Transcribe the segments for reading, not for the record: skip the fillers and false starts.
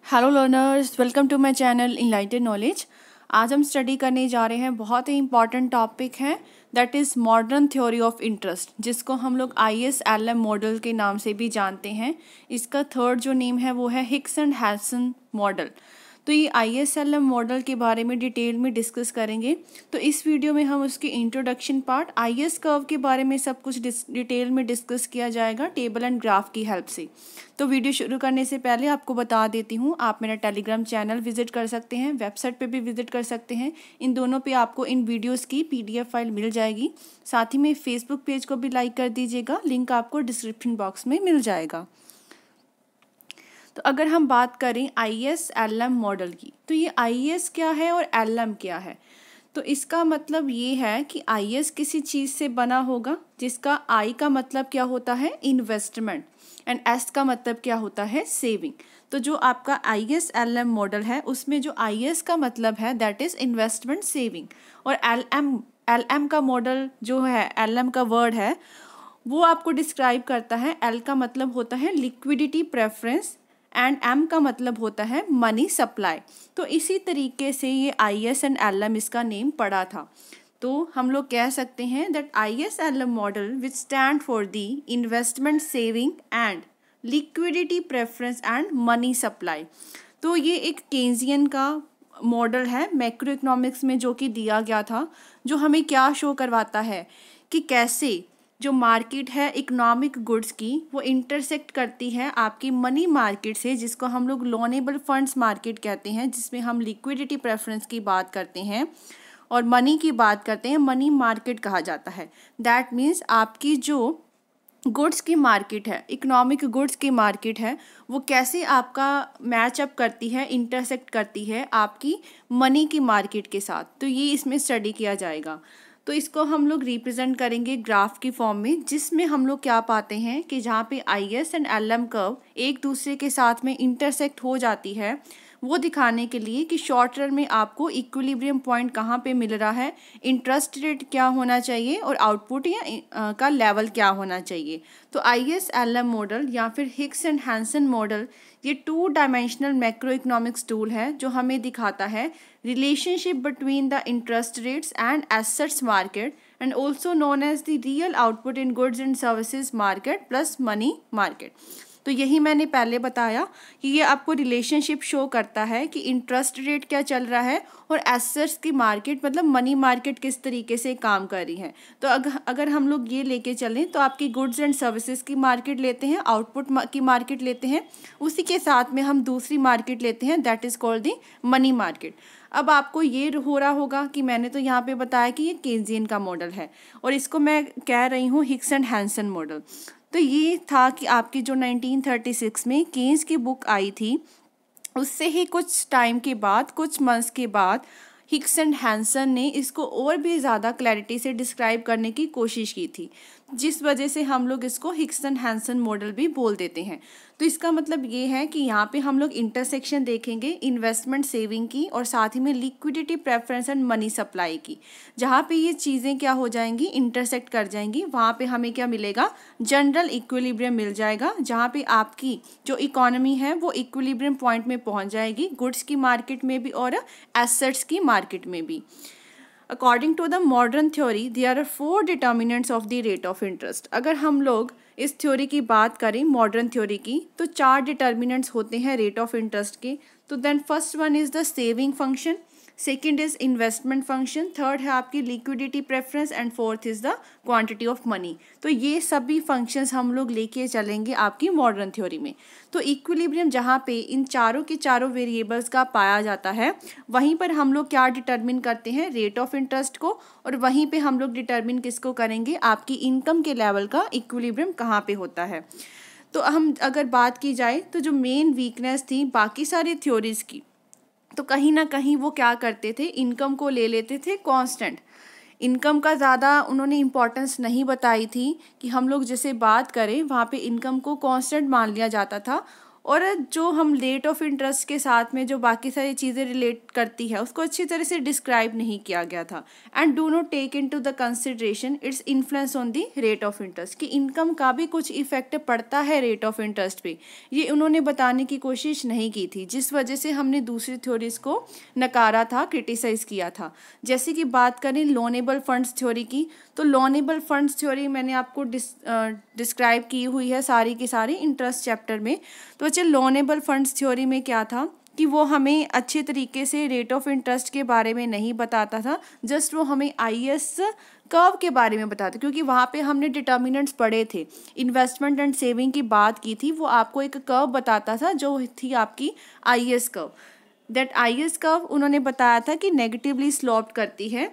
Hello learners, welcome to my channel enlightened knowledge. आज हम study करने जा रहे हैं बहुत ही इंपॉर्टेंट टॉपिक है, that is modern theory of interest, जिसको हम लोग ISLM मॉडल के नाम से भी जानते हैं। इसका थर्ड जो नेम है वो है हिक्स एंड हैसन मॉडल। तो ये ISLM मॉडल के बारे में डिटेल में डिस्कस करेंगे। तो इस वीडियो में हम उसके इंट्रोडक्शन पार्ट, IS कर्व के बारे में सब कुछ डिटेल में डिस्कस किया जाएगा टेबल एंड ग्राफ की हेल्प से। तो वीडियो शुरू करने से पहले आपको बता देती हूँ, आप मेरा टेलीग्राम चैनल विजिट कर सकते हैं, वेबसाइट पे भी विजिट कर सकते हैं। इन दोनों पे आपको इन वीडियोस की PDF फाइल मिल जाएगी। साथ ही में फेसबुक पेज को भी लाइक कर दीजिएगा, लिंक आपको डिस्क्रिप्शन बॉक्स में मिल जाएगा। तो अगर हम बात करें ISLM मॉडल की, तो ये IS क्या है और LM क्या है। तो इसका मतलब ये है कि IS किसी चीज़ से बना होगा जिसका I का मतलब क्या होता है, इन्वेस्टमेंट, एंड S का मतलब क्या होता है, सेविंग। तो जो आपका ISLM मॉडल है उसमें जो IS का मतलब है दैट इज़ इन्वेस्टमेंट सेविंग, और LM का मॉडल जो है, LM का वर्ड है वो आपको डिस्क्राइब करता है। L का मतलब होता है लिक्विडिटी प्रेफरेंस एंड M का मतलब होता है मनी सप्लाई। तो इसी तरीके से ये IS एंड LM इसका नेम पड़ा था। तो हम लोग कह सकते हैं that ISLM model which stand for the investment saving and liquidity preference and money supply. तो ये एक केन्जियन का मॉडल है मैक्रो इकोनॉमिक्स में जो कि दिया गया था, जो हमें क्या शो करवाता है कि कैसे जो मार्केट है इकोनॉमिक गुड्स की वो इंटरसेक्ट करती है आपकी मनी मार्केट से, जिसको हम लोग लोनेबल फंड्स मार्केट कहते हैं, जिसमें हम लिक्विडिटी प्रेफरेंस की बात करते हैं और मनी की बात करते हैं, मनी मार्केट कहा जाता है। दैट मीन्स आपकी जो गुड्स की मार्केट है, इकोनॉमिक गुड्स की मार्केट है, वो कैसे आपका मैचअप करती है, इंटरसेक्ट करती है आपकी मनी की मार्केट के साथ। तो ये इसमें स्टडी किया जाएगा। तो इसको हम लोग रिप्रेजेंट करेंगे ग्राफ की फॉर्म में, जिसमें हम लोग क्या पाते हैं कि जहाँ पे IS एंड LM कर्व एक दूसरे के साथ में इंटरसेक्ट हो जाती है, वो दिखाने के लिए कि शॉर्ट रन में आपको इक्विलिब्रियम पॉइंट कहाँ पे मिल रहा है, इंटरेस्ट रेट क्या होना चाहिए और आउटपुट या का लेवल क्या होना चाहिए। तो ISLM मॉडल या फिर हिक्स एंड हैंसन मॉडल ये 2 डायमेंशनल मैक्रो इकोनॉमिक्स टूल है जो हमें दिखाता है relationship between the interest rates and assets market and also known as the real output in goods and services market plus money market. तो यही मैंने पहले बताया कि ये आपको रिलेशनशिप शो करता है कि इंटरेस्ट रेट क्या चल रहा है और एसेट्स की मार्केट मतलब मनी मार्केट किस तरीके से काम कर रही है। तो अगर हम लोग ये लेके चलें तो आपकी गुड्स एंड सर्विसेज की मार्केट लेते हैं, आउटपुट की मार्केट लेते हैं, उसी के साथ में हम दूसरी मार्केट लेते हैं that is called the money market. अब आपको ये हो रहा होगा कि मैंने तो यहाँ पे बताया कि ये केन्जियन का मॉडल है और इसको मैं कह रही हूँ हिक्स एंड हैंसन मॉडल। तो ये था कि आपकी जो 1936 में केन्स की बुक आई थी, उससे ही कुछ टाइम के बाद, कुछ मंथ्स के बाद हिक्स एंड हैंसन ने इसको और भी ज़्यादा क्लैरिटी से डिस्क्राइब करने की कोशिश की थी, जिस वजह से हम लोग इसको हिक्स एंड हैंसन मॉडल भी बोल देते हैं। तो इसका मतलब ये है कि यहाँ पे हम लोग इंटरसेक्शन देखेंगे इन्वेस्टमेंट सेविंग की और साथ ही में liquidity preference and money supply की। जहाँ पे ये चीज़ें क्या हो जाएंगी, इंटरसेक्ट कर जाएंगी, वहाँ पे हमें क्या मिलेगा, जनरल इक्विलिब्रियम मिल जाएगा, जहाँ पे आपकी जो इकोनॉमी है वो इक्विलिब्रियम पॉइंट में पहुँच जाएगी, गुड्स की मार्केट में भी और एसेट्स की मार्केट में भी। According to the modern theory there are 4 determinants of the rate of interest. अगर हम लोग इस थ्योरी की बात करें, मॉडर्न थ्योरी की, तो 4 डिटर्मिनेंट्स होते हैं रेट ऑफ इंटरेस्ट के। तो then first one is the saving function, second is investment function, third है आपकी liquidity preference and fourth is the quantity of money. तो ये सभी फंक्शंस हम लोग लेके चलेंगे आपकी मॉडर्न थ्योरी में। तो इक्विलिब्रियम जहाँ पे इन चारों के चारों वेरिएबल्स का पाया जाता है, वहीं पर हम लोग क्या डिटर्मिन करते हैं, रेट ऑफ इंटरेस्ट को, और वहीं पे हम लोग डिटर्मिन किसको करेंगे, आपकी इनकम के लेवल का इक्विलिब्रियम कहाँ पे होता है। तो हम अगर बात की जाए तो जो मेन वीकनेस थी बाकी सारी थ्योरीज की, तो कहीं ना कहीं वो क्या करते थे, इनकम को ले लेते थे कांस्टेंट। इनकम का ज़्यादा उन्होंने इम्पोर्टेंस नहीं बताई थी कि हम लोग जैसे बात करें वहाँ पे इनकम को कांस्टेंट मान लिया जाता था और जो हम रेट ऑफ इंटरेस्ट के साथ में जो बाकी सारी चीज़ें रिलेट करती है उसको अच्छी तरह से डिस्क्राइब नहीं किया गया था। And do not take into the consideration its influence on the rate of interest, कि इनकम का भी कुछ इफेक्ट पड़ता है रेट ऑफ इंटरेस्ट पे, ये उन्होंने बताने की कोशिश नहीं की थी, जिस वजह से हमने दूसरी थ्योरीज को नकारा था, क्रिटिसाइज किया था। जैसे कि बात करें लोनेबल फंड्स थ्योरी की, तो लोनेबल फंड्स थ्योरी मैंने आपको डिस्क्राइब की हुई है सारी की सारी इंटरेस्ट चैप्टर में। तो अच्छा, लोनेबल फंड्स थ्योरी में क्या था कि वो हमें अच्छे तरीके से रेट ऑफ इंटरेस्ट के बारे में नहीं बताता था, जस्ट वो हमें आईएस कर्व के बारे में बताते, क्योंकि वहाँ पे हमने डिटर्मिनेंट्स पढ़े थे, इन्वेस्टमेंट एंड सेविंग की बात की थी, वो आपको एक कर्व बताता था जो थी आपकी IS curve. That IS curve उन्होंने बताया था कि नेगेटिवली स्लोप्ड करती है,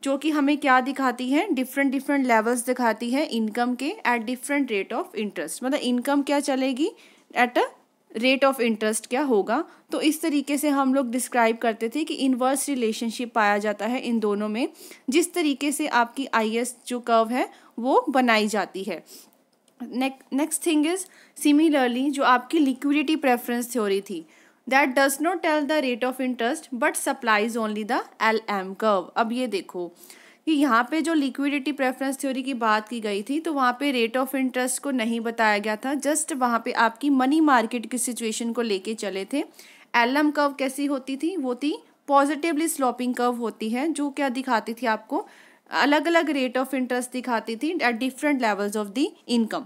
जो कि हमें क्या दिखाती है, डिफरेंट डिफरेंट लेवल्स दिखाती है इनकम के at different rate of interest, मतलब इनकम क्या चलेगी at a rate of interest क्या होगा। तो इस तरीके से हम लोग डिस्क्राइब करते थे कि इन्वर्स रिलेशनशिप पाया जाता है इन दोनों में, जिस तरीके से आपकी आईएस जो कर्व है वो बनाई जाती है। नेक्स्ट थिंग इज सिमिलरली जो आपकी लिक्विडिटी प्रेफरेंस थ्योरी थी, that does not tell the rate of interest but supplies only the LM curve. अब ये देखो कि यहाँ पे जो लिक्विडिटी प्रेफरेंस थ्योरी की बात की गई थी, तो वहाँ पे रेट ऑफ इंटरेस्ट को नहीं बताया गया था, जस्ट वहाँ पे आपकी मनी मार्केट की सिचुएशन को लेके चले थे। LM कर्व कैसी होती थी, वो थी पॉजिटिवली स्लोपिंग कर्व होती है, जो क्या दिखाती थी आपको अलग अलग रेट ऑफ इंटरेस्ट दिखाती थी at different levels of the income.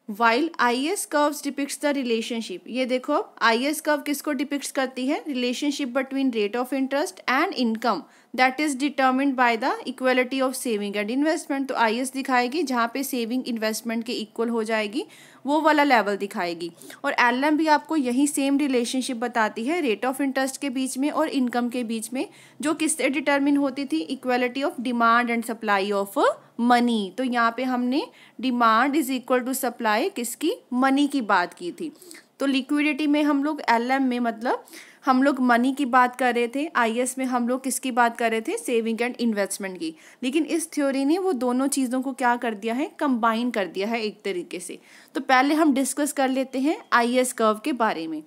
While IS curves depicts the relationship, ये देखो आईएस कर्व किसको डिपिक्ट्स करती है, relationship between rate of interest and income that is determined by the equality of saving and investment. तो IS दिखाएगी जहाँ पे saving investment के इक्वल हो जाएगी, वो वाला लेवल दिखाएगी। और एलएम भी आपको यही सेम रिलेशनशिप बताती है रेट ऑफ इंटरेस्ट के बीच में और इनकम के बीच में, जो किससे डिटर्मिन होती थी, equality of demand and supply of money. तो यहाँ पे हमने demand is equal to supply किसकी, मनी की बात की थी। तो लिक्विडिटी में हम लोग एलएम में मतलब हम लोग मनी की बात कर रहे थे, आईएस में हम लोग किसकी बात कर रहे थे, सेविंग एंड इन्वेस्टमेंट की। लेकिन इस थ्योरी ने वो दोनों चीज़ों को क्या कर दिया है, कंबाइन कर दिया है एक तरीके से। तो पहले हम डिस्कस कर लेते हैं आईएस कर्व के बारे में।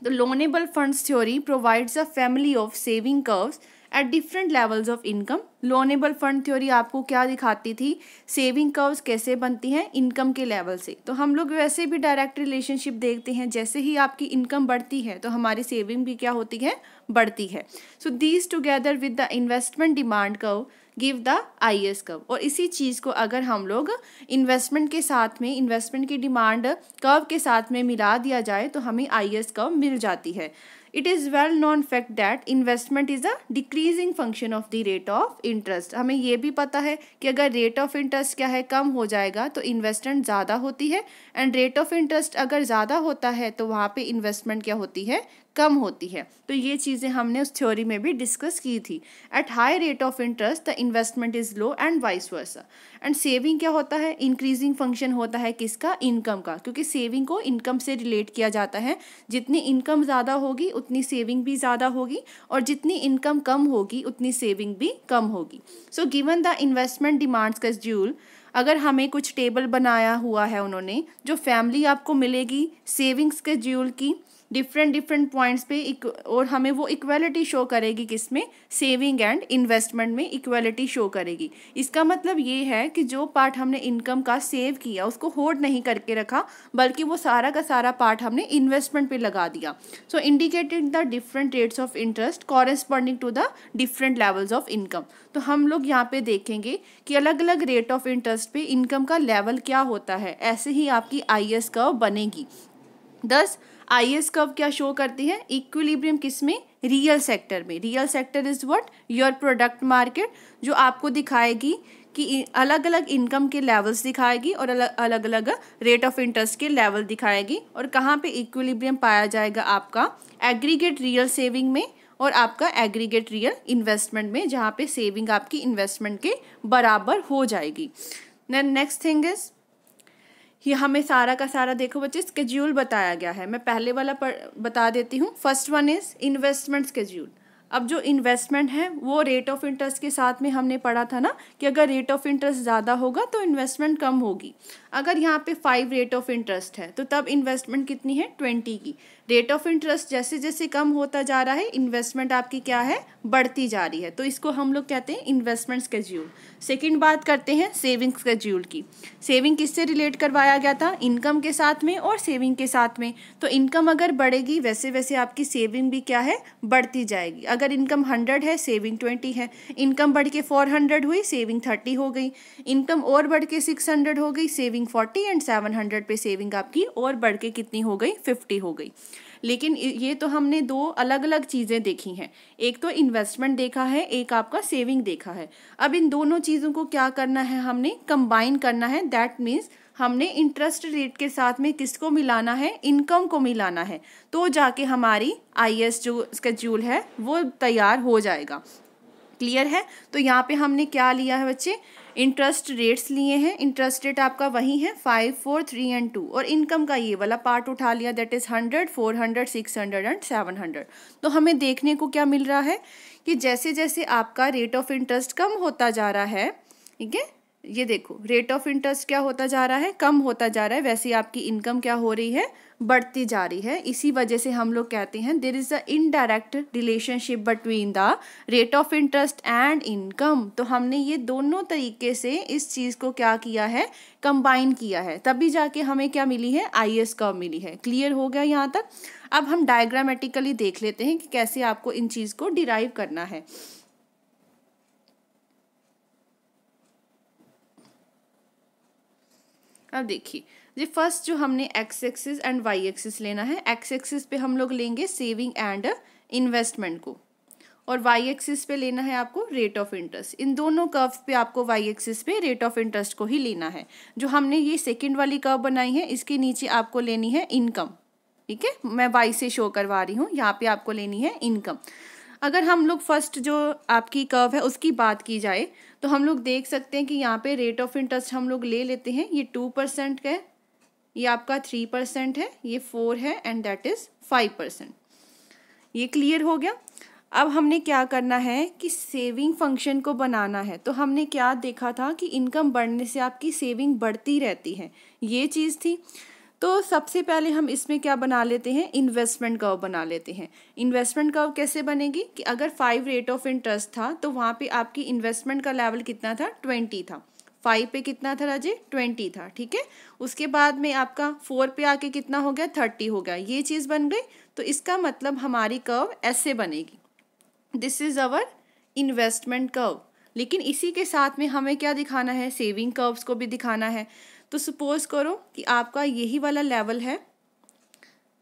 The loanable funds theory provides a family of saving curves at different levels of income. Loanable fund theory आपको क्या दिखाती थी, सेविंग कर्व्स कैसे बनती हैं इनकम के लेवल से। तो हम लोग वैसे भी डायरेक्ट रिलेशनशिप देखते हैं, जैसे ही आपकी इनकम बढ़ती है तो हमारी सेविंग भी क्या होती है, बढ़ती है। So these together with the investment demand curve give the IS curve. और इसी चीज़ को अगर हम लोग इन्वेस्टमेंट के साथ में, इन्वेस्टमेंट की डिमांड कर्व के साथ में मिला दिया जाए तो हमें आईएस कर्व मिल जाती है। It is well known fact that investment is a decreasing function of the rate of interest. हमें ये भी पता है कि अगर रेट ऑफ इंटरेस्ट क्या है, कम हो जाएगा तो इन्वेस्टमेंट ज़्यादा होती है, एंड रेट ऑफ इंटरेस्ट अगर ज़्यादा होता है तो वहाँ पे इन्वेस्टमेंट क्या होती है, कम होती है। तो ये चीज़ें हमने उस थ्योरी में भी डिस्कस की थी। At high rate of interest the investment is low and vice versa. And saving क्या होता है, इंक्रीजिंग फंक्शन होता है किसका, इनकम का, क्योंकि सेविंग को इनकम से रिलेट किया जाता है। जितनी इनकम ज़्यादा होगी उतनी सेविंग भी ज़्यादा होगी, और जितनी इनकम कम होगी उतनी सेविंग भी कम होगी। So given the investment demands का शेड्यूल, अगर हमें कुछ टेबल बनाया हुआ है उन्होंने, जो फैमिली आपको मिलेगी सेविंग्स के शेड्यूल की डिफरेंट पॉइंट्स पे और हमें वो इक्वलिटी शो करेगी किसमें, सेविंग एंड इन्वेस्टमेंट में इक्वलिटी शो करेगी। इसका मतलब ये है कि जो पार्ट हमने इनकम का सेव किया उसको होल्ड नहीं करके रखा, बल्कि वो सारा का सारा पार्ट हमने इन्वेस्टमेंट पे लगा दिया। So indicated the different rates of interest corresponding to the different levels of income. तो हम लोग यहाँ पे देखेंगे कि अलग अलग रेट ऑफ इंटरेस्ट पे इनकम का लेवल क्या होता है, ऐसे ही आपकी आईएस कर्व बनेगी। दस आईएस कर्व क्या शो करती है, इक्विलिब्रियम किसमें, रियल सेक्टर में। Real sector is what, your product market, जो आपको दिखाएगी कि अलग अलग इनकम के लेवल्स दिखाएगी और अलग अलग रेट ऑफ इंटरेस्ट के लेवल दिखाएगी। और कहाँ पे इक्विलिब्रियम पाया जाएगा आपका, एग्रीगेट रियल सेविंग में और आपका एग्रीगेट रियल इन्वेस्टमेंट में, जहाँ पे सेविंग आपकी इन्वेस्टमेंट के बराबर हो जाएगी। नेक्स्ट थिंग इज, ये हमें सारा का सारा देखो बच्चे स्केड्यूल बताया गया है। मैं पहले वाला बता देती हूँ। First one is investment schedule. अब जो इन्वेस्टमेंट है वो रेट ऑफ इंटरेस्ट के साथ में हमने पढ़ा था ना कि अगर रेट ऑफ इंटरेस्ट ज़्यादा होगा तो इन्वेस्टमेंट कम होगी। अगर यहाँ पे 5 रेट ऑफ इंटरेस्ट है तो तब इन्वेस्टमेंट कितनी है 20 की। रेट ऑफ इंटरेस्ट जैसे जैसे कम होता जा रहा है इन्वेस्टमेंट आपकी क्या है बढ़ती जा रही है, तो इसको हम लोग कहते हैं इन्वेस्टमेंट स्केड्यूल। सेकंड बात करते हैं सेविंग स्केड्यूल की। सेविंग किससे रिलेट करवाया गया था, इनकम के साथ में और सेविंग के साथ में। तो इनकम अगर बढ़ेगी वैसे वैसे आपकी सेविंग भी क्या है बढ़ती जाएगी। अगर इनकम 100 है सेविंग 20 है, इनकम बढ़ के 400 हुई सेविंग 30 हो गई, इनकम और बढ़ के 600 हो गई सेविंग 40 एंड 700 पे सेविंग आपकी और बढ़ के कितनी हो गई 50 हो गई। लेकिन ये तो हमने दो अलग अलग चीज़ें देखी हैं, एक तो इन्वेस्टमेंट देखा है, एक आपका सेविंग देखा है। अब इन दोनों चीज़ों को क्या करना है, हमने कंबाइन करना है। दैट मीन्स हमने इंटरेस्ट रेट के साथ में किसको मिलाना है, इनकम को मिलाना है, तो जाके हमारी आईएएस जो स्केड्यूल है वो तैयार हो जाएगा। क्लियर है। तो यहाँ पे हमने क्या लिया है बच्चे, इंटरेस्ट रेट्स लिए हैं। इंटरेस्ट रेट आपका वही है 5, 4, 3 एंड 2, और इनकम का ये वाला पार्ट उठा लिया दैट इज 100, 400, 600 एंड 700। तो हमें देखने को क्या मिल रहा है कि जैसे जैसे आपका रेट ऑफ इंटरेस्ट कम होता जा रहा है, ठीक है, ये देखो रेट ऑफ इंटरेस्ट क्या होता जा रहा है, कम होता जा रहा है, वैसे आपकी इनकम क्या हो रही है, बढ़ती जा रही है। इसी वजह से हम लोग कहते हैं there is a indirect relationship between the rate of interest and income. तो हमने ये दोनों तरीके से इस चीज़ को क्या किया है, कंबाइन किया है, तभी जाके हमें क्या मिली है, आईएएस कर्व मिली है। क्लियर हो गया यहाँ तक। अब हम डायग्रामेटिकली देख लेते हैं कि कैसे आपको इन चीज़ को डिराइव करना है। अब देखिए जी, फर्स्ट जो हमने X axis and Y axis लेना है। एक्स एक्सिस पे हम लोग लेंगे सेविंग एंड इन्वेस्टमेंट को, और वाई एक्सिस पे लेना है आपको रेट ऑफ इंटरेस्ट। इन दोनों कर्व पे आपको वाई एक्सिस पे रेट ऑफ इंटरेस्ट को ही लेना है। जो हमने ये सेकंड वाली कर्व बनाई है इसके नीचे आपको लेनी है इनकम, ठीक है, मैं वाई से शो करवा रही हूँ, यहाँ पे आपको लेनी है इनकम। अगर हम लोग फर्स्ट जो आपकी कर्व है उसकी बात की जाए तो हम लोग देख सकते हैं कि यहाँ पे रेट ऑफ इंटरेस्ट हम लोग ले लेते हैं, ये 2% का है, ये आपका 3% है, ये 4 है एंड दैट इज 5%। ये क्लियर हो गया। अब हमने क्या करना है कि सेविंग फंक्शन को बनाना है। तो हमने क्या देखा था कि इनकम बढ़ने से आपकी सेविंग बढ़ती रहती है, ये चीज़ थी। तो सबसे पहले हम इसमें क्या बना लेते हैं, इन्वेस्टमेंट कर्व बना लेते हैं। इन्वेस्टमेंट कर्व कैसे बनेगी कि अगर 5 रेट ऑफ इंटरेस्ट था तो वहाँ पे आपकी इन्वेस्टमेंट का लेवल कितना था, 20 था। 5 पे कितना था राजे, 20 था, ठीक है। उसके बाद में आपका 4 पे आके कितना हो गया, 30 हो गया, ये चीज़ बन गई। तो इसका मतलब हमारी कर्व ऐसे बनेगी, this is our investment curve. लेकिन इसी के साथ में हमें क्या दिखाना है, सेविंग कर्व्स को भी दिखाना है। तो सपोज करो कि आपका यही वाला लेवल है,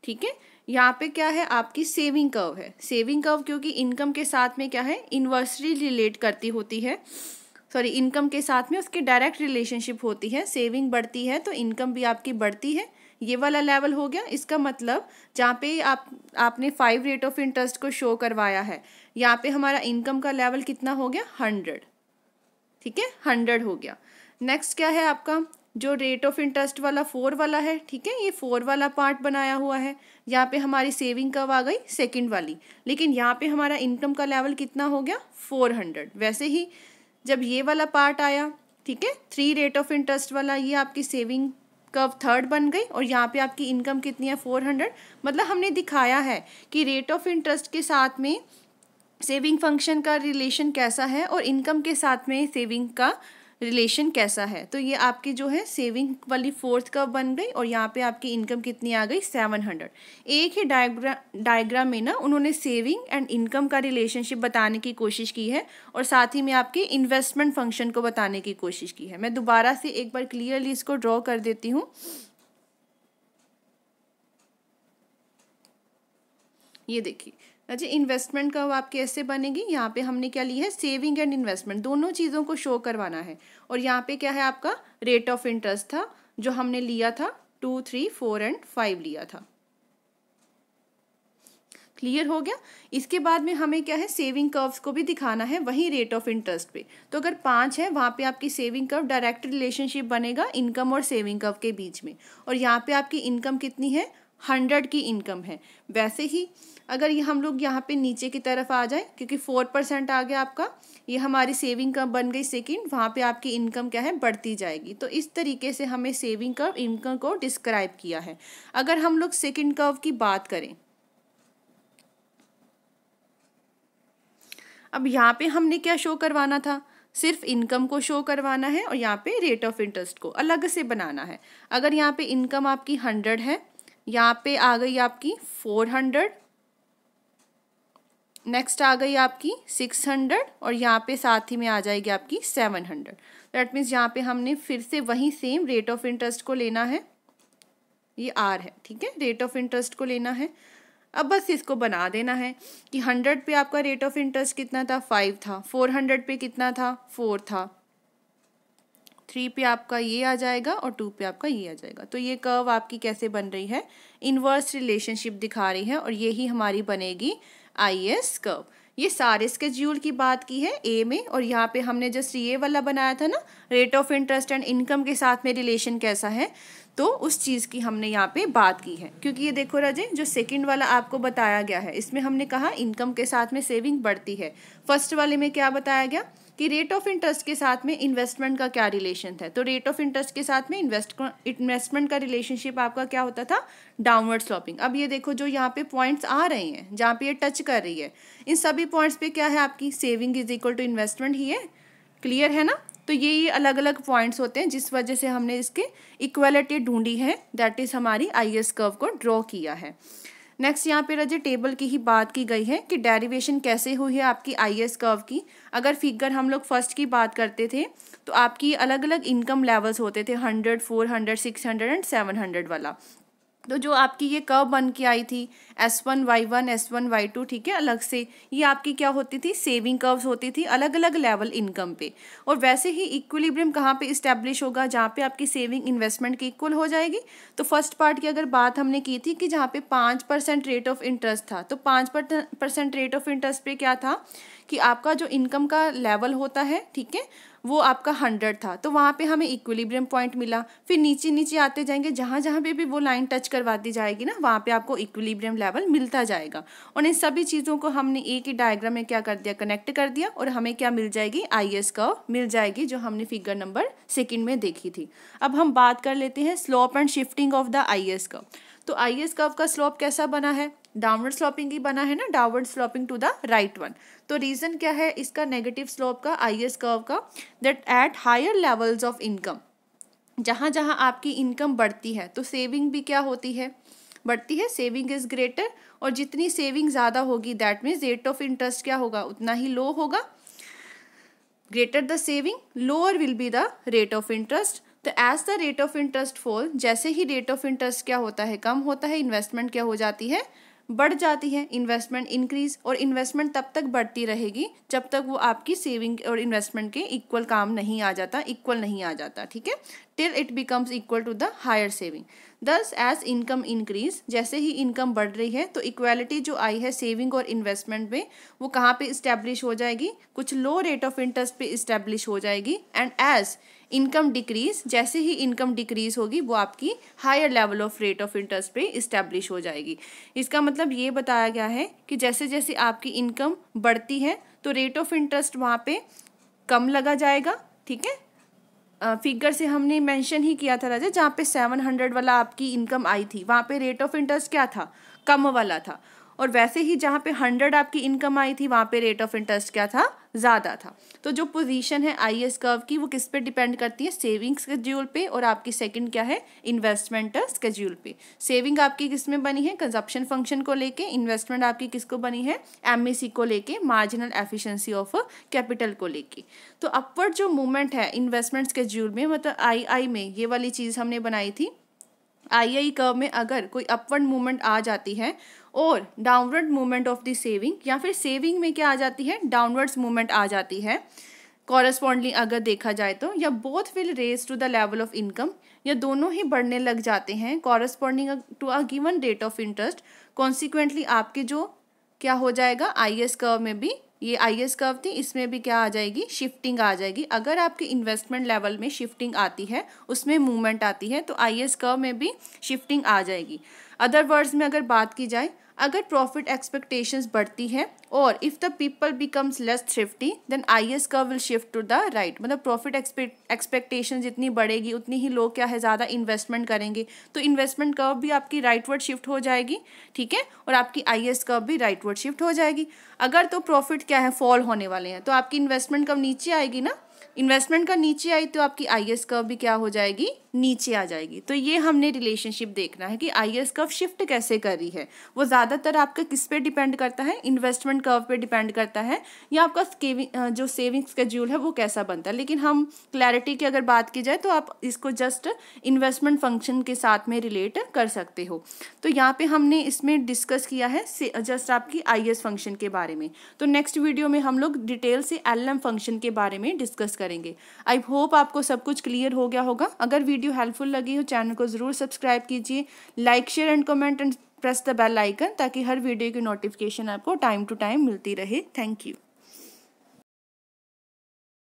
ठीक है, यहाँ पे क्या है आपकी सेविंग कर्व है। सेविंग कर्व क्योंकि इनकम के साथ में क्या है, इन्वर्सली रिलेट करती होती है, सॉरी इनकम के साथ में उसकी डायरेक्ट रिलेशनशिप होती है। सेविंग बढ़ती है तो इनकम भी आपकी बढ़ती है, ये वाला लेवल हो गया। इसका मतलब जहाँ पे आपने 5 रेट ऑफ इंटरेस्ट को शो करवाया है, यहाँ पे हमारा इनकम का लेवल कितना हो गया, 100, ठीक है, 100 हो गया। नेक्स्ट क्या है आपका, जो रेट ऑफ इंटरेस्ट वाला 4 वाला है, ठीक है, ये 4 वाला पार्ट बनाया हुआ है। यहाँ पे हमारी सेविंग कब आ गई, सेकंड वाली, लेकिन यहाँ पे हमारा इनकम का लेवल कितना हो गया, 400। वैसे ही जब ये वाला पार्ट आया, ठीक है, 3 रेट ऑफ इंटरेस्ट वाला, ये आपकी सेविंग कब थर्ड बन गई, और यहाँ पे आपकी इनकम कितनी है, 400। मतलब हमने दिखाया है कि रेट ऑफ इंटरेस्ट के साथ में सेविंग फंक्शन का रिलेशन कैसा है और इनकम के साथ में सेविंग का रिलेशन कैसा है। तो ये आपकी जो है सेविंग वाली 4th कर्व बन गई, और यहाँ पे आपकी इनकम कितनी आ गई, 700। एक ही डायग्राम में ना उन्होंने सेविंग एंड इनकम का रिलेशनशिप बताने की कोशिश की है, और साथ ही में आपके इन्वेस्टमेंट फंक्शन को बताने की कोशिश की है। मैं दोबारा से एक बार क्लियरली इसको ड्रॉ कर देती हूँ। ये देखिए अच्छा, इन्वेस्टमेंट का आपके ऐसे बनेगी। यहाँ पे हमने क्या लिया है, सेविंग एंड इन्वेस्टमेंट दोनों चीज़ों को शो करवाना है। और यहाँ पे क्या है आपका रेट ऑफ इंटरेस्ट था जो हमने लिया था, 2, 3, 4 एंड 5 लिया था। क्लियर हो गया। इसके बाद में हमें क्या है, सेविंग कर्व्स को भी दिखाना है वही रेट ऑफ इंटरेस्ट पे। तो अगर 5 है, वहाँ पे आपकी सेविंग कर्व डायरेक्ट रिलेशनशिप बनेगा इनकम और सेविंग कर्व के बीच में, और यहाँ पे आपकी इनकम कितनी है, 100 की इनकम है। वैसे ही अगर ये हम लोग यहाँ पे नीचे की तरफ आ जाए, क्योंकि 4% आ गया आपका, ये हमारी सेविंग कर्व बन गई सेकंड, वहाँ पे आपकी इनकम क्या है, बढ़ती जाएगी। तो इस तरीके से हमें सेविंग कर्व इनकम को डिस्क्राइब किया है। अगर हम लोग सेकंड कर्व की बात करें, अब यहाँ पे हमने क्या शो करवाना था, सिर्फ इनकम को शो करवाना है और यहाँ पे रेट ऑफ इंटरेस्ट को अलग से बनाना है। अगर यहाँ पे इनकम आपकी 100 है, यहाँ पे आ गई आपकी 400, नेक्स्ट आ गई आपकी 600 और यहाँ पे साथ ही में आ जाएगी आपकी 700। दैट मीन्स यहाँ पे हमने फिर से वही सेम रेट ऑफ इंटरेस्ट को लेना है, ये आर है, ठीक है, रेट ऑफ इंटरेस्ट को लेना है। अब बस इसको बना देना है कि 100 पे आपका रेट ऑफ इंटरेस्ट कितना था, 5 था, 400 पे कितना था, 4 था, 3 पे आपका ये आ जाएगा और 2 पे आपका ये आ जाएगा। तो ये कर्व आपकी कैसे बन रही है, इनवर्स रिलेशनशिप दिखा रही है और यही हमारी बनेगी IS कर्व। ये सारे स्केड्यूल की बात की है ए में, और यहाँ पे हमने जस्ट ये वाला बनाया था ना, rate of interest and income के साथ में रिलेशन कैसा है, तो उस चीज़ की हमने यहाँ पे बात की है। क्योंकि ये देखो राजे, जो सेकंड वाला आपको बताया गया है, इसमें हमने कहा इनकम के साथ में सेविंग बढ़ती है। फर्स्ट वाले में क्या बताया गया कि रेट ऑफ इंटरेस्ट के साथ में इन्वेस्टमेंट का क्या रिलेशन था। तो रेट ऑफ इंटरेस्ट के साथ में इन्वेस्टमेंट का रिलेशनशिप आपका क्या होता था, डाउनवर्ड स्लोपिंग। अब ये देखो, जो यहाँ पे पॉइंट्स आ रहे हैं, जहाँ पे ये टच कर रही है, इन सभी पॉइंट्स पे क्या है, आपकी saving is equal to investment ही है। क्लियर है ना। तो ये अलग अलग पॉइंट्स होते हैं जिस वजह से हमने इसके इक्वालिटी ढूंढी है, दैट इज हमारी IS कर्व को ड्रॉ किया है। नेक्स्ट यहाँ पे रजे टेबल की ही बात की गई है कि डेरिवेशन कैसे हुई है आपकी IS कर्व की। अगर फिगर हम लोग फर्स्ट की बात करते थे तो आपकी अलग अलग इनकम लेवल्स होते थे, 100, 400, 600 एंड 700 वाला। तो जो आपकी ये कर्व बन के आई थी S1 Y1 S1 Y2, ठीक है, अलग से ये आपकी क्या होती थी, सेविंग कर्व्स होती थी अलग अलग लेवल इनकम पे। और वैसे ही इक्विलिब्रियम कहाँ पे इस्टेब्लिश होगा, जहाँ पे आपकी सेविंग इन्वेस्टमेंट की इक्वल हो जाएगी। तो फर्स्ट पार्ट की अगर बात हमने की थी कि जहाँ पे 5% रेट ऑफ इंटरेस्ट था, तो 5% रेट ऑफ इंटरेस्ट पे क्या था कि आपका जो इनकम का लेवल होता है, ठीक है, वो आपका 100 था। तो वहाँ पे हमें इक्विलिब्रियम पॉइंट मिला। फिर नीचे नीचे आते जाएंगे, जहाँ जहाँ पे भी वो लाइन टच करवाती जाएगी ना, वहाँ पे आपको इक्विलिब्रियम लेवल मिलता जाएगा। और इन सभी चीज़ों को हमने एक ही डायग्राम में क्या कर दिया, कनेक्ट कर दिया, और हमें क्या मिल जाएगी, IS कर्व मिल जाएगी, जो हमने फिगर नंबर सेकंड में देखी थी। अब हम बात कर लेते हैं slope and shifting of the IS curve. तो IS कर्व का स्लोप कैसा बना है, डाउनवर्ड स्लोपिंग ही बना है ना, downward sloping to the right one. तो रीजन क्या है इसका नेगेटिव स्लोप का, IS कर्व का, that at higher levels of income, जहाँ जहाँ आपकी इनकम बढ़ती है तो सेविंग भी क्या होती है, बढ़ती है, सेविंग इज ग्रेटर। और जितनी सेविंग ज़्यादा होगी that means rate of interest क्या होगा, उतना ही लो होगा। Greater the saving, lower will be the rate of interest. तो as the rate of interest fall, जैसे ही रेट ऑफ इंटरेस्ट क्या होता है, कम होता है, इन्वेस्टमेंट क्या हो जाती है, बढ़ जाती है, इन्वेस्टमेंट इंक्रीज। और इन्वेस्टमेंट तब तक बढ़ती रहेगी जब तक वो आपकी सेविंग और इन्वेस्टमेंट के इक्वल काम नहीं आ जाता, इक्वल नहीं आ जाता, ठीक है, till it becomes equal to the higher saving. Thus as income increase, जैसे ही इनकम बढ़ रही है तो इक्वालिटी जो आई है सेविंग और इन्वेस्टमेंट में, वो कहाँ पे इस्टेब्लिश हो जाएगी, कुछ लो रेट ऑफ इंटरेस्ट पे इस्टेब्लिश हो जाएगी। एंड एज इनकम डिक्रीज, जैसे ही इनकम डिक्रीज होगी वो आपकी higher level of rate of interest पे इस्टेब्लिश हो जाएगी। इसका मतलब ये बताया गया है कि जैसे जैसे आपकी इनकम बढ़ती है तो रेट ऑफ इंटरेस्ट वहाँ पे कम लगा जाएगा, ठीक है। फिगर से हमने मेंशन ही किया था राजा, जहाँ पे 700 वाला आपकी इनकम आई थी वहाँ पे रेट ऑफ इंटरेस्ट क्या था, कम वाला था। और वैसे ही जहाँ पे 100 आपकी इनकम आई थी वहाँ पे रेट ऑफ इंटरेस्ट क्या था, ज़्यादा था। तो जो पोजीशन है IS कर्व की वो किस पे डिपेंड करती है, सेविंग स्केड्यूल पे, और आपकी सेकंड क्या है, इन्वेस्टमेंट स्केड्यूल पे। सेविंग आपकी किस में बनी है, कंजप्शन फंक्शन को लेके, इन्वेस्टमेंट आपकी किसको बनी है, MAC को लेके, मार्जिनल एफिशिएंसी ऑफ कैपिटल को लेके। तो अपवर्ड जो मूवमेंट है इन्वेस्टमेंट स्केड्यूल में, मतलब II में ये वाली चीज़ हमने बनाई थी, II कर्व में अगर कोई अपवर्ड मूवमेंट आ जाती है और downward movement of the saving, या फिर सेविंग में क्या आ जाती है, डाउनवर्ड्स मूवमेंट आ जाती है कॉरेस्पॉन्डिंग अगर देखा जाए तो, या both will raise to the level of income, या दोनों ही बढ़ने लग जाते हैं corresponding to a given rate of interest, consequently आपके जो क्या हो जाएगा, IS कर्व में भी, ये IS कर्व थी, इसमें भी क्या आ जाएगी, शिफ्टिंग आ जाएगी। अगर आपके इन्वेस्टमेंट लेवल में शिफ्टिंग आती है, उसमें मूवमेंट आती है, तो IS कर्व में भी शिफ्टिंग आ जाएगी। अदर वर्ड्स में अगर बात की जाए, अगर प्रॉफिट एक्सपेक्टेशंस बढ़ती है और if the people becomes less thrifty then IS curve will shift to the right. मतलब प्रॉफिट एक्सपेक्टेशन जितनी बढ़ेगी उतनी ही लोग क्या है ज़्यादा इन्वेस्टमेंट करेंगे, तो इन्वेस्टमेंट कर्व भी आपकी राइटवर्ड शिफ्ट हो जाएगी, ठीक है, और आपकी IS कर्व भी राइटवर्ड शिफ्ट हो जाएगी। अगर तो प्रॉफिट क्या है फॉल होने वाले हैं तो आपकी इन्वेस्टमेंट कर्व नीचे आएगी ना, इन्वेस्टमेंट का नीचे आई तो आपकी IS कर्व भी क्या हो जाएगी, नीचे आ जाएगी। तो ये हमने रिलेशनशिप देखना है कि IS कर्व शिफ्ट कैसे कर रही है। वो ज़्यादातर आपका किस पे डिपेंड करता है, इन्वेस्टमेंट कर्व पे डिपेंड करता है, या आपका जो सेविंग स्केड्यूल है वो कैसा बनता है। लेकिन हम क्लैरिटी की अगर बात की जाए तो आप इसको जस्ट इन्वेस्टमेंट फंक्शन के साथ में रिलेट कर सकते हो। तो यहाँ पे हमने इसमें डिस्कस किया है जस्ट आपकी IS फंक्शन के बारे में। तो नेक्स्ट वीडियो में हम लोग डिटेल से LM फंक्शन के बारे में डिस्कस करेंगे। आई होप आपको सब कुछ क्लियर हो गया होगा। अगर वीडियो हेल्पफुल लगी हो चैनल को ज़रूर सब्सक्राइब कीजिए, like share and comment and press the bell icon, ताकि हर वीडियो की नोटिफिकेशन आपको टाइम टू टाइम मिलती रहे। Thank you.